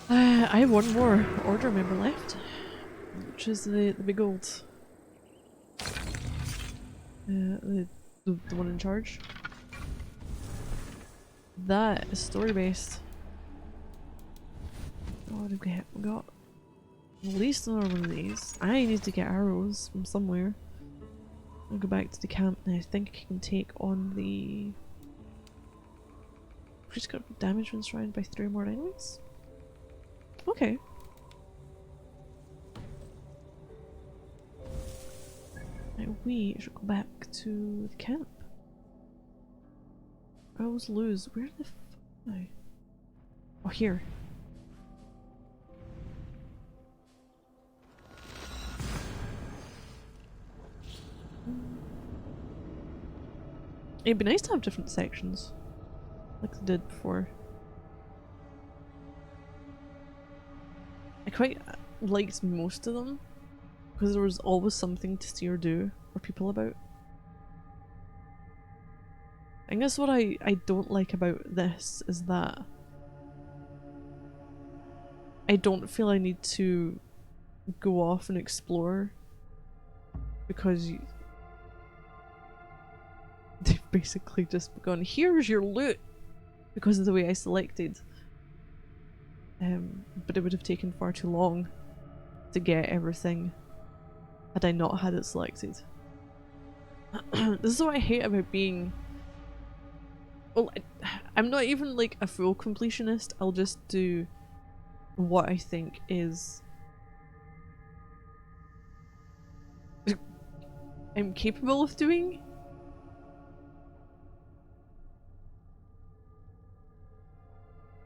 I have one more order member left, which is the big old, the one in charge. That is story based. What did we get? We got at least another one of these. I need to get arrows from somewhere. I'll go back to the camp and I think I can take on the. We just got damage when surrounded by 3 more enemies. Okay. Now we should go back to the camp. I always lose. Where the f am I? Oh, here. It'd be nice to have different sections, like they did before. I quite liked most of them, because there was always something to see or do, or people about. I guess what I don't like about this is that I don't feel I need to go off and explore, because they've basically just gone, here's your loot, because of the way I selected. But it would have taken far too long to get everything had I not had it selected. This is what I hate about being... Well, I'm not even like a full completionist, I'll just do what I think is... I'm capable of doing.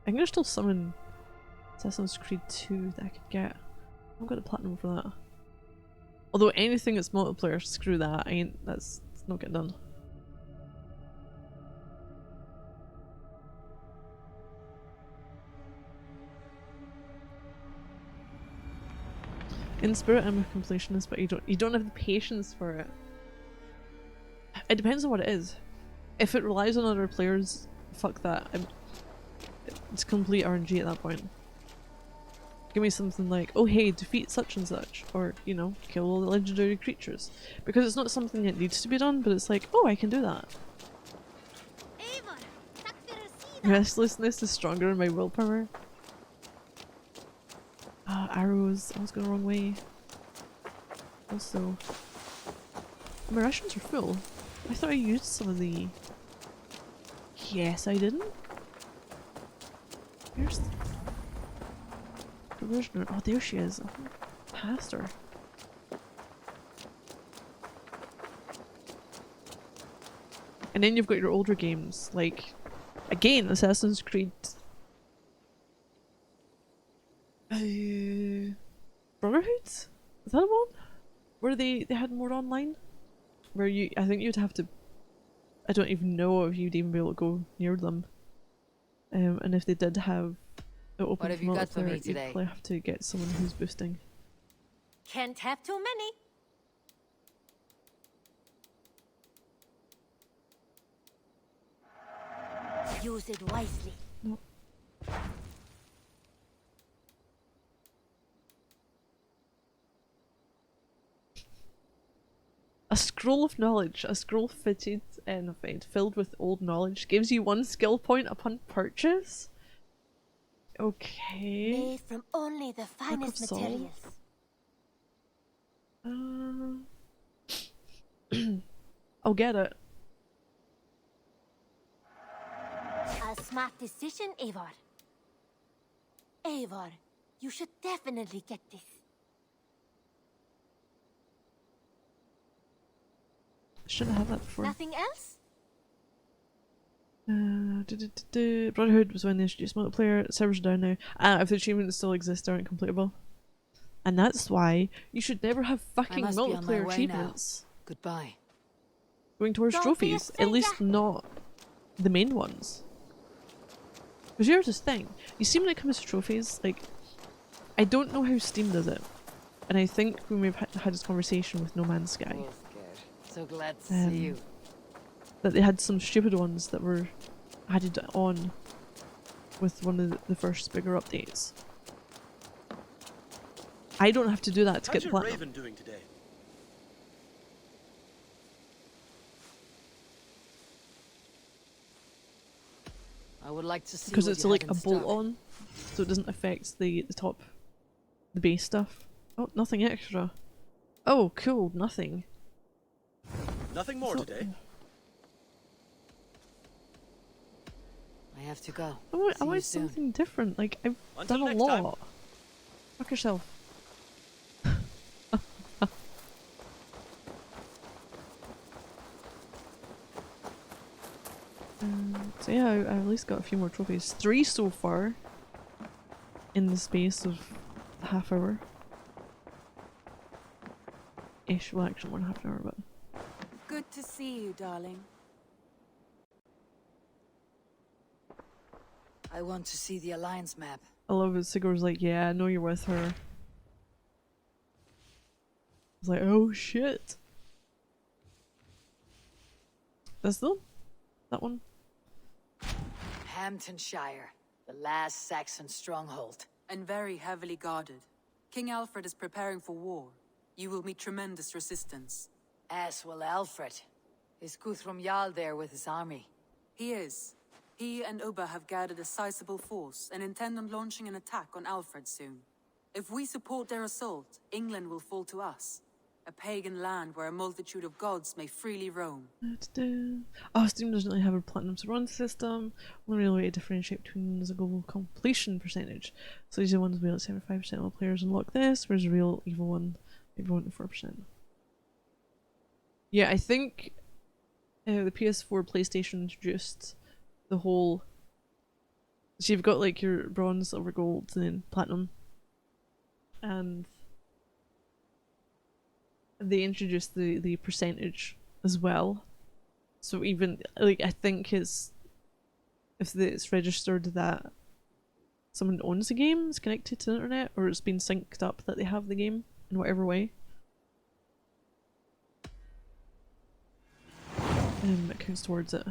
I can still summon Assassin's Creed 2 that I could get. I've got a platinum for that. Although anything that's multiplayer, screw that. That's not getting done. In spirit, I'm a completionist, but you don't have the patience for it. It depends on what it is. If it relies on other players, fuck that. It's complete RNG at that point. Give me something like, oh hey, defeat such and such, or, you know, kill all the legendary creatures. Because it's not something that needs to be done, but it's like, oh, I can do that. Restlessness is stronger than my willpower. Arrows, I was going the wrong way. Also, my rations are full. I thought I used some of the... Yes, I didn't. Where's the provisioner? Oh, there she is. I passed her. And then you've got your older games, like, again, Assassin's Creed... Brotherhood? Is that one? Where they had more online? Where I think you'd have to... I don't even know if you'd even be able to go near them. And if they did have it open What have you got for me today? you'd probably have to get someone who's boosting. Can't have too many. Use it wisely. No. A scroll of knowledge. A scroll fitted and filled with old knowledge gives you 1 skill point upon purchase. Okay. Made from only the finest materials. I'll get it. A smart decision, Eivor. Eivor, you should definitely get this. Shouldn't have that before. Nothing else? Brotherhood was when they introduced multiplayer. Servers are down now. If the achievements still exist, they aren't completable. And that's why you should never have fucking multiplayer achievements. Goodbye. Going towards trophies. At least not the main ones. Because here's this thing. You see when it comes to trophies, like, I don't know how Steam does it. And I think when we've had this conversation with No Man's Sky. So glad to see you. That they had some stupid ones that were added on with one of the first bigger updates. I don't have to do that to How's get your platinum. raven doing today? I would like to see Because what it's you like have a in bolt stock. on, so it doesn't affect the top, the base stuff. Oh, nothing extra. Oh, cool, nothing. Nothing more So- today. I have to go. I want, See you soon. something different. Like, I've Until done a next time. lot. Fuck yourself. So yeah, I at least got a few more trophies. 3 so far. In the space of a half hour. Ish, well actually more than half an hour, but... Good to see you, darling. I want to see the Alliance map. I love it. Sigur's like, yeah, I know you're with her. I was like, oh shit. This the one? That one? Hamptonshire, the last Saxon stronghold. And very heavily guarded. King Alfred is preparing for war. You will meet tremendous resistance. As will Alfred. Is Guthrum Jarl there with his army? He is. He and Ubba have gathered a sizable force and intend on launching an attack on Alfred soon. If we support their assault, England will fall to us. A pagan land where a multitude of gods may freely roam. Oh, Steam doesn't really have a platinum to run system. Only real way to differentiate between them is a global completion percentage. So easy ones will be like 75% of all players unlock this, whereas a real evil one maybe 1 to 4%. Yeah, I think the PS4 PlayStation introduced the whole. So you've got like your bronze, silver, gold, and then platinum, and they introduced the percentage as well. So even like I think it's it's registered that someone owns the game, is connected to the internet, or it's been synced up that they have the game in whatever way. It counts towards it.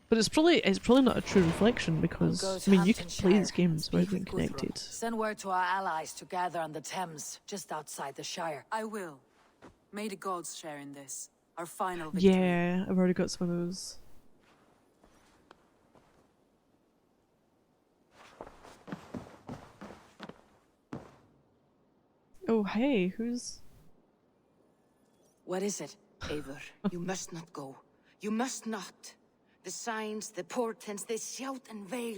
But it's probably not a true reflection because I'll go I to mean you can play these Hamptonshire and games without speak being with Guthrum. connected. Send word to our allies to gather on the Thames, just outside the Shire. I will. May the gods share in this. Our final victory. Yeah, I've already got some of those. Oh hey, who's... What is it? Eivor, you must not go. You must not. The signs, the portents, they shout and wail.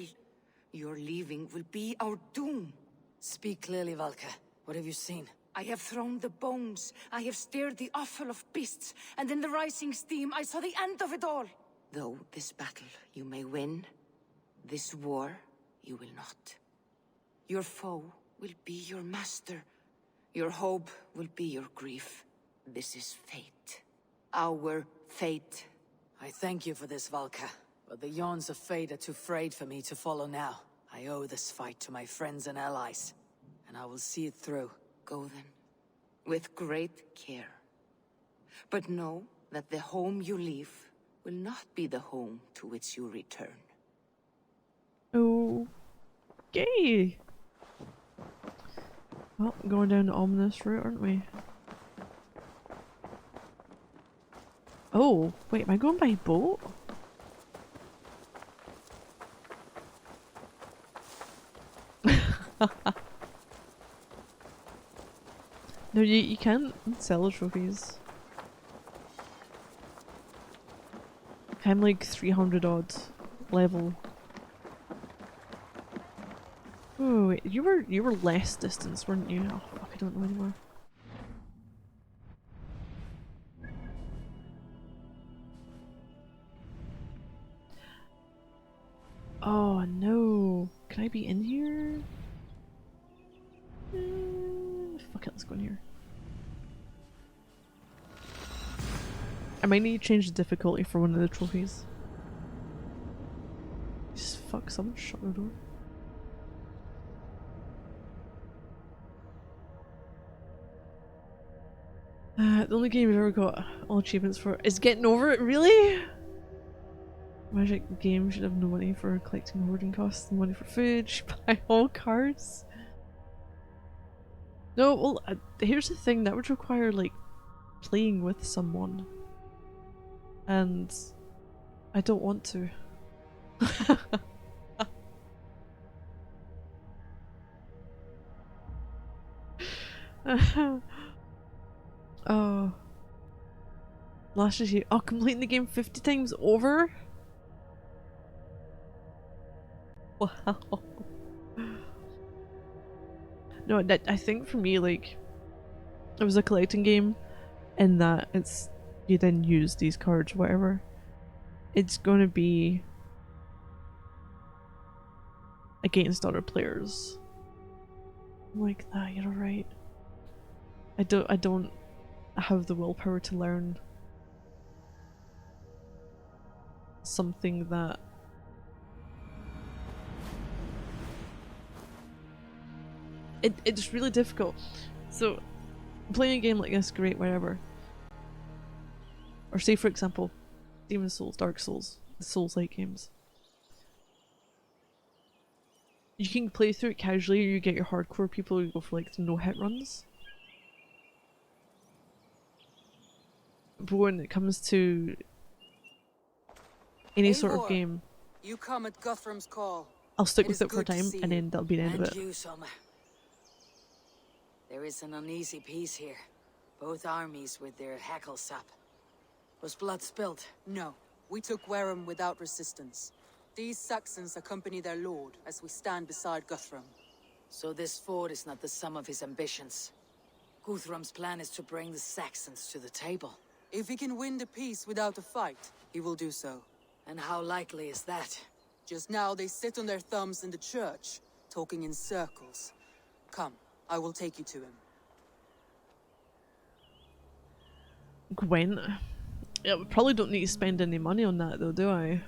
Your leaving will be our doom. Speak clearly, Valka. What have you seen? I have thrown the bones. I have stirred the offal of beasts. And in the rising steam, I saw the end of it all. Though this battle you may win, this war you will not. Your foe will be your master. Your hope will be your grief. This is fate. Our fate. I thank you for this, Valka. But the yawns of fate are too frayed for me to follow now. I owe this fight to my friends and allies. And I will see it through. Go then, with great care. But know that the home you leave will not be the home to which you return. Okay. Well, going down the ominous route, aren't we? Oh, wait, am I going by boat? No, you can't sell the trophies. I'm like 300 odd level. Oh wait, you were less distance, weren't you? Oh fuck, I don't know anymore. Oh no, can I be in here? Fuck it, let's go in here. I might need to change the difficulty for one of the trophies. Just fuck, someone shut the door. The only game I've ever got all achievements for is Getting Over It, really? Magic game should have no money for collecting hoarding costs, no money for food, should buy all cards. No, well, here's the thing, that would require, like, playing with someone. And I don't want to. Oh. Last year, oh, completing the game 50 times over? Wow. No, I think for me, like, it was a collecting game in that it's, you then use these cards, whatever. It's gonna be against other players. I'm like, ah, you're right. I don't have the willpower to learn something that it's really difficult. So playing a game like this, great, whatever. Or say for example, Demon's Souls, Dark Souls, the Souls-like games. You can play through it casually, or you get your hardcore people who go for like the no-hit runs. But when it comes to any sort of Eivor, game, you come at Guthrum's call. I'll stick It with is it for a good to time, see and you. then that'll be the end of And it. you, Soma. There is an uneasy peace here. Both armies with their hackle sap. Was blood spilled? No, we took Wareham without resistance. These Saxons accompany their lord as we stand beside Guthrum. So this fort is not the sum of his ambitions. Guthrum's plan is to bring the Saxons to the table. If he can win the peace without a fight, he will do so. And how likely is that? Just now they sit on their thumbs in the church, talking in circles. Come, I will take you to him. Gwent. Yeah, we probably don't need to spend any money on that though, do I?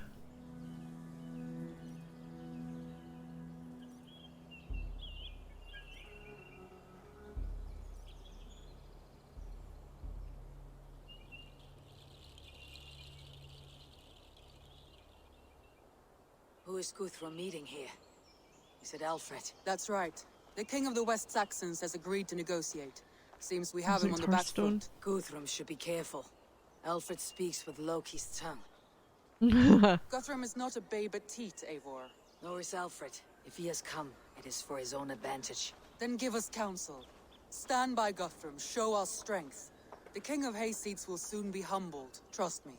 Who is Guthrum meeting here? Is it Alfred? That's right. The king of the West Saxons has agreed to negotiate. Seems we have Is him it on the back Hearthstone? foot. Guthrum should be careful. Alfred speaks with Loki's tongue. Guthrum is not a babe at teat, Eivor. Nor is Alfred. If he has come, it is for his own advantage. Then give us counsel. Stand by Guthrum, show our strength. The king of Hayseeds will soon be humbled, trust me.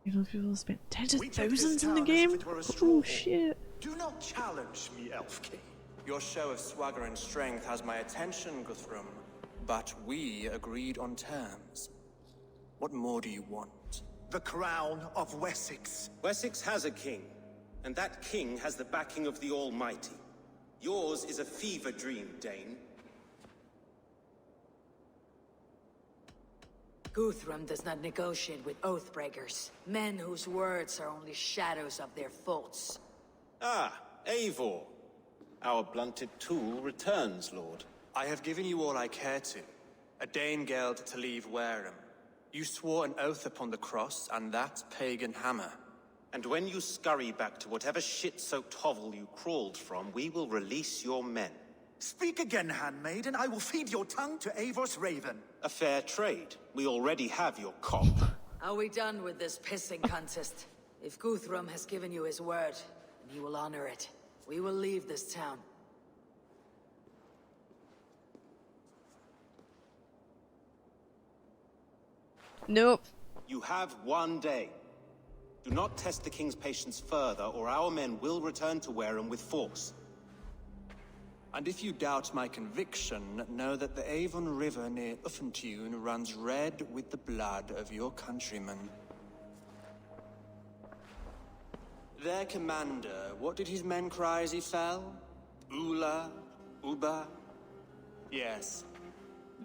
You know, people spend tens of We take this thousands in the town as game? if it were a Oh stronghold. shit. Do not challenge me, Elf King. Your show of swagger and strength has my attention, Guthrum. But we agreed on terms. What more do you want? The crown of Wessex. Wessex has a king, and that king has the backing of the Almighty. Yours is a fever dream, Dane. Guthrum does not negotiate with oathbreakers. Men whose words are only shadows of their faults. Ah, Eivor. Our blunted tool returns, Lord. I have given you all I care to. A Danegeld to leave Wareham. You swore an oath upon the cross, and that pagan hammer. And when you scurry back to whatever shit-soaked hovel you crawled from, we will release your men. Speak again, handmaid, and I will feed your tongue to Eivor's raven. A fair trade. We already have your cop. Are we done with this pissing contest? If Guthrum has given you his word, and he will honor it, we will leave this town. Nope. You have one day. Do not test the king's patience further, or our men will return to Wareham with force. And if you doubt my conviction, know that the Avon River near Uffentune runs red with the blood of your countrymen. Their commander, what did his men cry as he fell? Ula? Uba? Yes,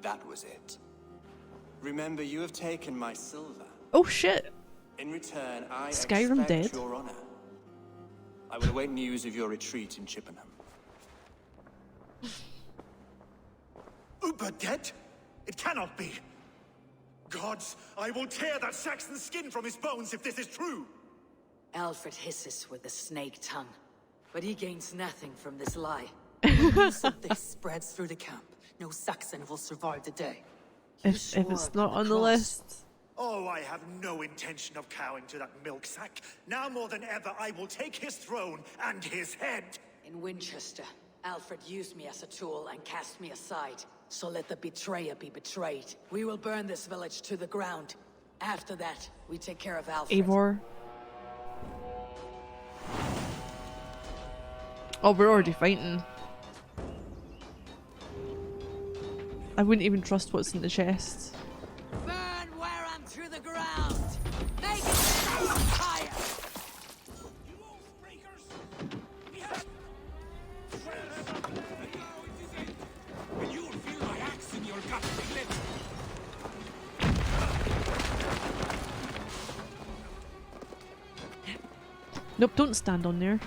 that was it. Remember, you have taken my silver. Oh shit. In return, I Skyrim expect dead? your honor. I will await news of your retreat in Chippenham. Uber dead? It cannot be. Gods, I will tear that Saxon skin from his bones if this is true. Alfred hisses with a snake tongue. but he gains nothing from this lie. When news of this spreads through the camp, no Saxon will survive the day. If it's not on the list. Oh, I have no intention of cowing to that milk sack. Now more than ever, I will take his throne and his head. In Winchester, Alfred used me as a tool and cast me aside. So let the betrayer be betrayed. We will burn this village to the ground. After that, we take care of Alfred. Eivor. Oh, we're already fighting. I wouldn't even trust what's in the chest. Burn Wareham to the ground! Make it fire! You old breakers! We have... And you will feel my axe in your gut, Piglet. Nope, don't stand on there.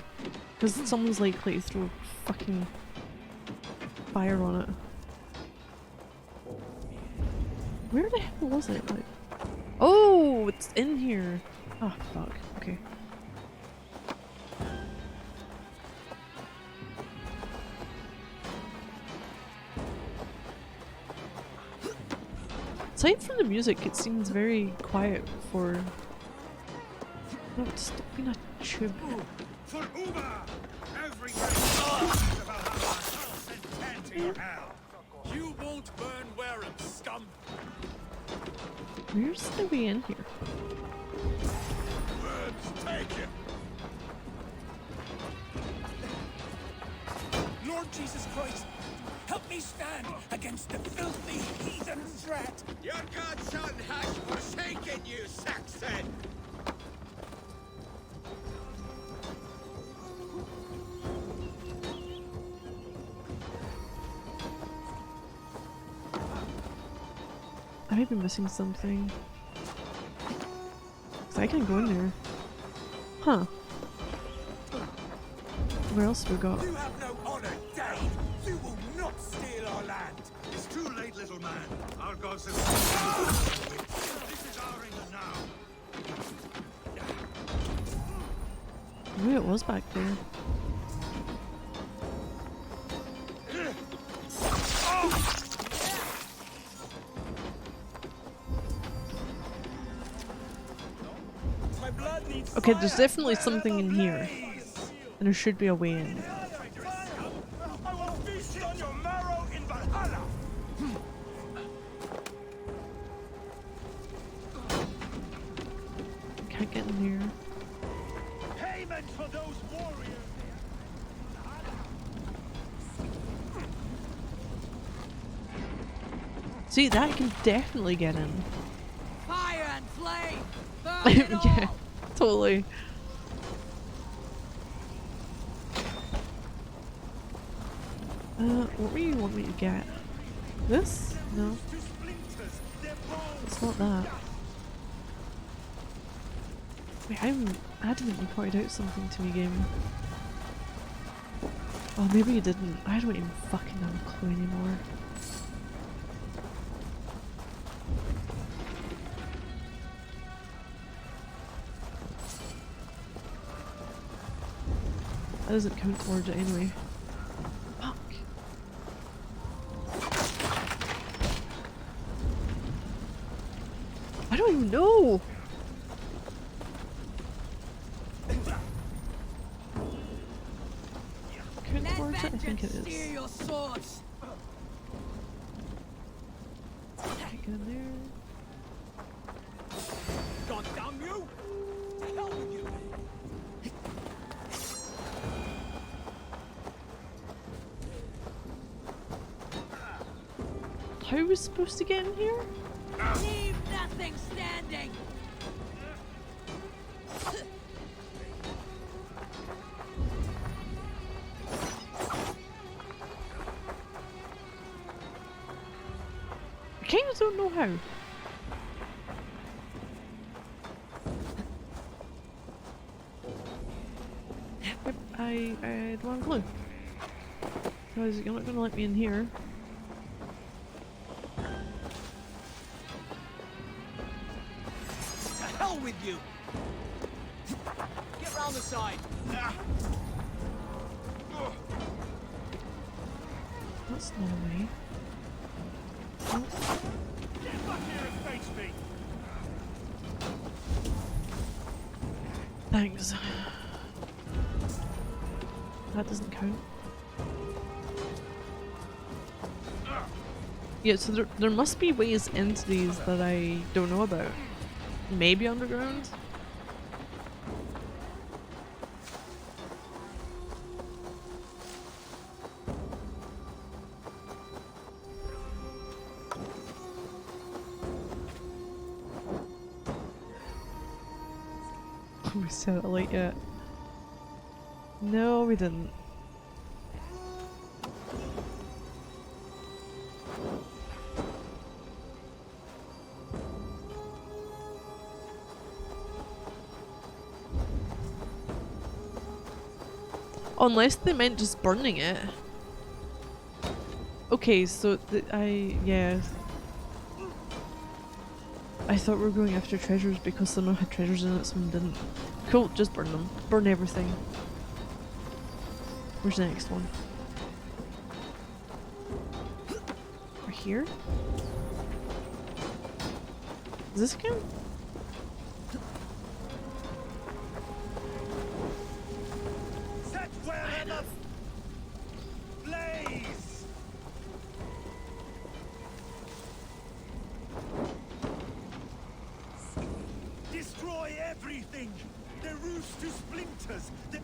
Because someone's likely to throw fucking fire on it. Where the hell was it? Like, oh, it's in here. Oh, fuck. Okay. Aside from the music, it seems very quiet for... No, stop being a tube. For Uber! Every day of Valhalla, I'll send 10 to your hell. You won't burn Wareham, scum. Where's the way in here? Words taken. Lord Jesus Christ, help me stand against the filthy heathen threat. Your godson has forsaken you, Saxon. I might be missing something. 'Cause I can go in there. Huh. Where else have we got? You have no honor, Dane. You will not steal our land. It's too late, little man. Our gods have... This is our England now. Maybe it was back there. My blood needs Okay, there's definitely something in here. And there should be a way in. I will feast on your marrow in Valhalla. Can't get in here. Payment for those warriors. See, that I can definitely get in. Fire and flame! Burn it all! Yeah, totally. What do you want me to get? This? No. It's not that. Wait, I haven't adamantly pointed out something to me, game. Oh, maybe you didn't. I don't even fucking have a clue anymore. That doesn't count towards it anyway. Fuck. I don't even know! Count towards it? I think it is. Your swords. Get in there. God damn you! To hell with you! How are we supposed to get in here? Leave nothing standing! I kind of don't know how. Yep, I don't have a clue. Because you're not going to let me in here. To hell with you! Get round the side. That's not a way. Oh. Get back here and face me! Thanks. That doesn't count. Yeah, so there must be ways into these that I don't know about. Maybe underground? We set it light yet? No, we didn't. Unless they meant just burning it. Okay, so yeah. I thought we were going after treasures because some had treasures in it, some didn't. Cool, just burn them. Burn everything. Where's the next one? We're here? Is this count? Set wherever blaze! Destroy everything! The roofs to splinters, the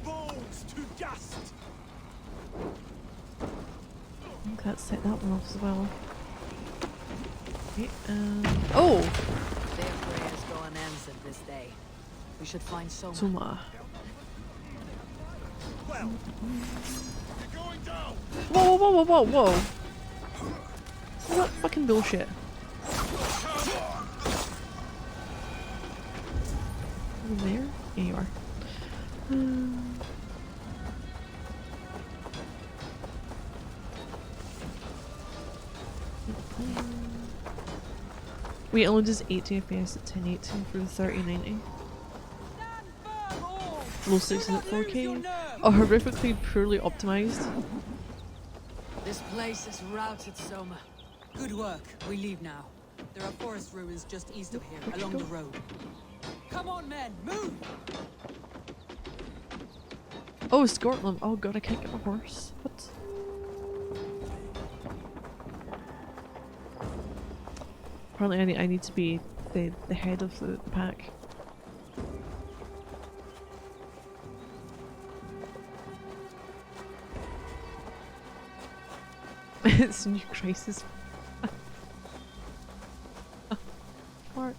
bones to dust! I think that set that one off as well. Okay, oh! Their prayers go unanswered this day. We should find Soma. Soma. Well, you're going down! Whoa, whoa, whoa, whoa, whoa! What fucking bullshit? Over there? There you are. Wait, it only does 80 FPS at 1080 for the 3090. Low 60s at 4K. Oh, horrifically poorly optimized. This place is routed, Soma. Good work. We leave now. There are forest ruins just east of here, Where'd you along the go? road. Come on, men, move! Oh, Scotland. Oh god, I can't get my horse. What? Apparently I need to be the head of the pack. It's a new crisis. Mark.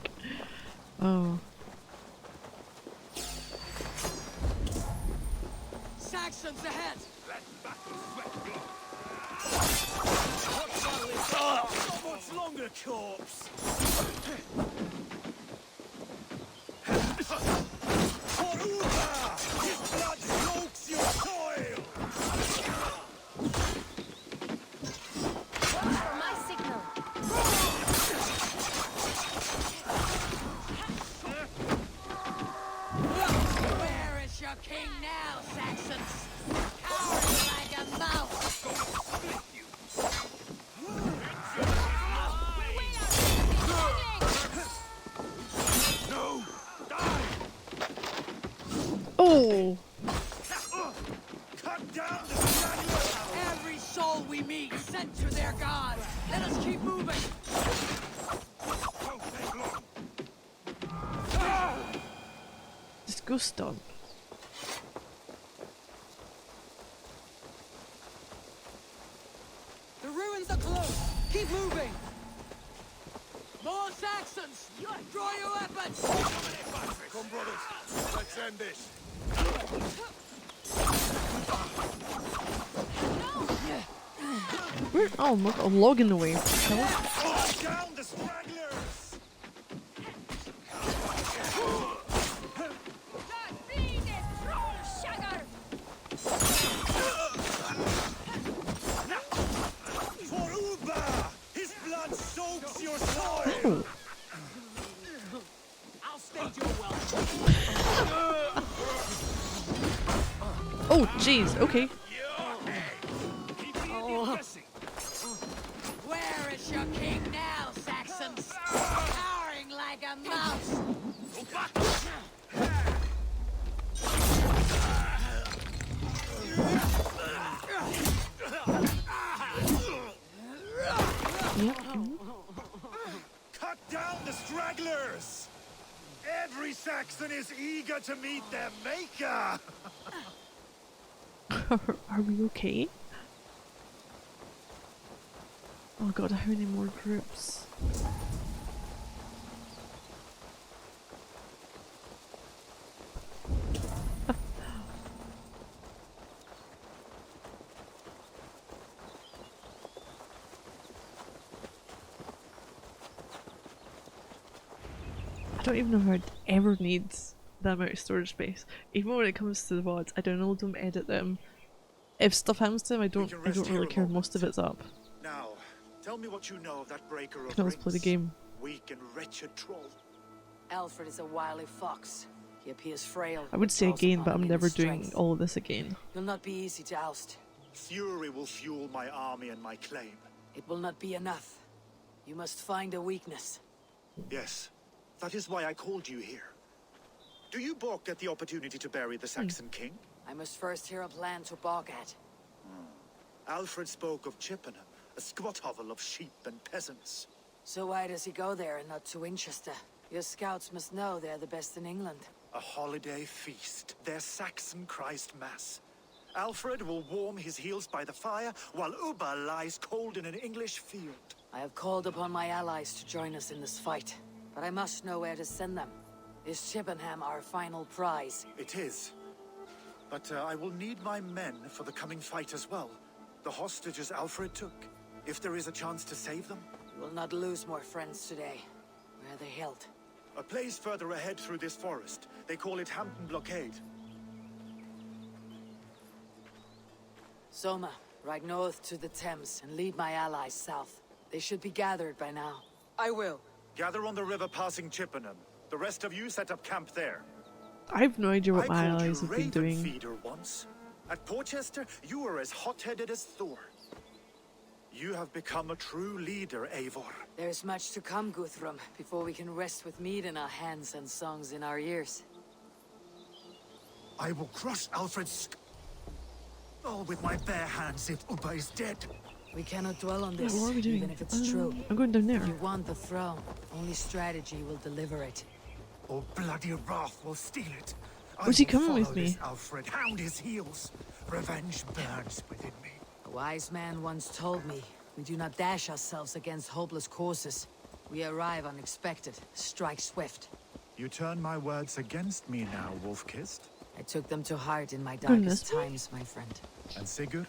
Oh. Saxons ahead! Not much longer, corpse! For Uber! His blood soaks your soil! For my signal. Where is your king now, Saxons? Cowering like a mouse! No! Die! Oh! Cut down the straggler! Every soul we meet sent to their gods! Let us keep moving! Won't take long. Disgusting. The ruins are close! Keep moving! More Saxons! Draw your weapons! Come, brothers. Let's end this. Where? Oh, look, a log in the way. Kill it. Cut down the stragglers! For Uber! His blood soaks your soil! Oh. I'll state your welcome! Oh, jeez. Okay. Where is your king now, Saxons? Cowering like a mouse! Yep. Cut down the stragglers! Every Saxon is eager to meet their maker! Are we okay? Oh god, how many more groups? I don't even know how I'd ever need that amount of storage space. Even when it comes to the VODs, I download them, edit them. If stuff happens to them, I don't really care. Most of it's up. Now, tell me what you know of that breaker I of can always play the rings. game. Weak and wretched troll. Alfred is a wily fox. He appears frail. I would say draws again, upon but I'm him in never his doing strength. all of this again. He'll not be easy to oust. Fury will fuel my army and my claim. It will not be enough. You must find a weakness. Yes, that is why I called you here. Do you balk at the opportunity to bury the Saxon king? I must first hear a plan to balk at. Alfred spoke of Chippenham, a squat hovel of sheep and peasants. So why does he go there and not to Winchester? Your scouts must know they're the best in England. A holiday feast, their Saxon Christ Mass. Alfred will warm his heels by the fire, while Uba lies cold in an English field. I have called upon my allies to join us in this fight, but I must know where to send them. Is Chippenham our final prize? It is. But I will need my men for the coming fight as well. The hostages Alfred took. If there is a chance to save them. You will not lose more friends today. Where are they held? A place further ahead through this forest. They call it Hampton Blockade. Soma, ride north to the Thames and lead my allies south. They should be gathered by now. I will. Gather on the river passing Chippenham. The rest of you set up camp there. I have no idea what I my called allies you have been Raven doing. Feeder once. At Porchester, you were as hot-headed as Thor. You have become a true leader, Eivor. There's much to come, Guthrum, before we can rest with meat in our hands and songs in our ears. I will crush Alfred's skull with my bare hands if Uba is dead. We cannot dwell on Yeah, this, what are we doing? even if it's true. I'm going down there. If you want the throne, only strategy will deliver it. Or bloody wrath will steal it. Was he will coming follow with me? this Alfred, hound his heels. Revenge burns within me. A wise man once told me, we do not dash ourselves against hopeless courses. We arrive unexpected, strike swift. You turn my words against me now, Wolf-Kissed. I took them to heart in my Goodness darkest me. times, my friend. And Sigurd?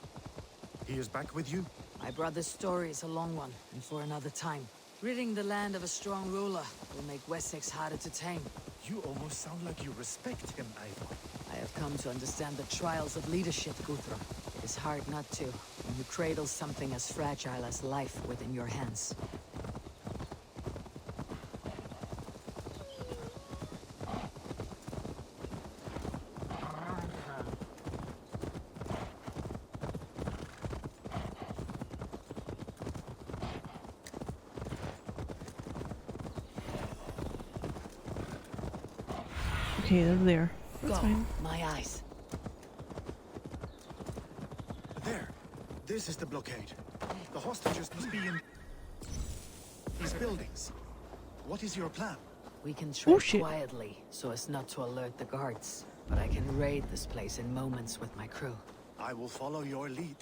He is back with you? My brother's story is a long one, and for another time. Ridding the land of a strong ruler will make Wessex harder to tame. You almost sound like you respect him, Eivor. I have come to understand the trials of leadership, Guthrum. It is hard not to, when you cradle something as fragile as life within your hands. Okay, they're there. That's Go, fine. my eyes. There. This is the blockade. The hostages must be in these buildings. What is your plan? We can tread shit. quietly, so as not to alert the guards. But I can raid this place in moments with my crew. I will follow your lead.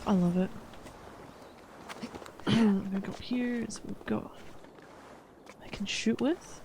I love it. I'm gonna go up here. So we've got. I can shoot with.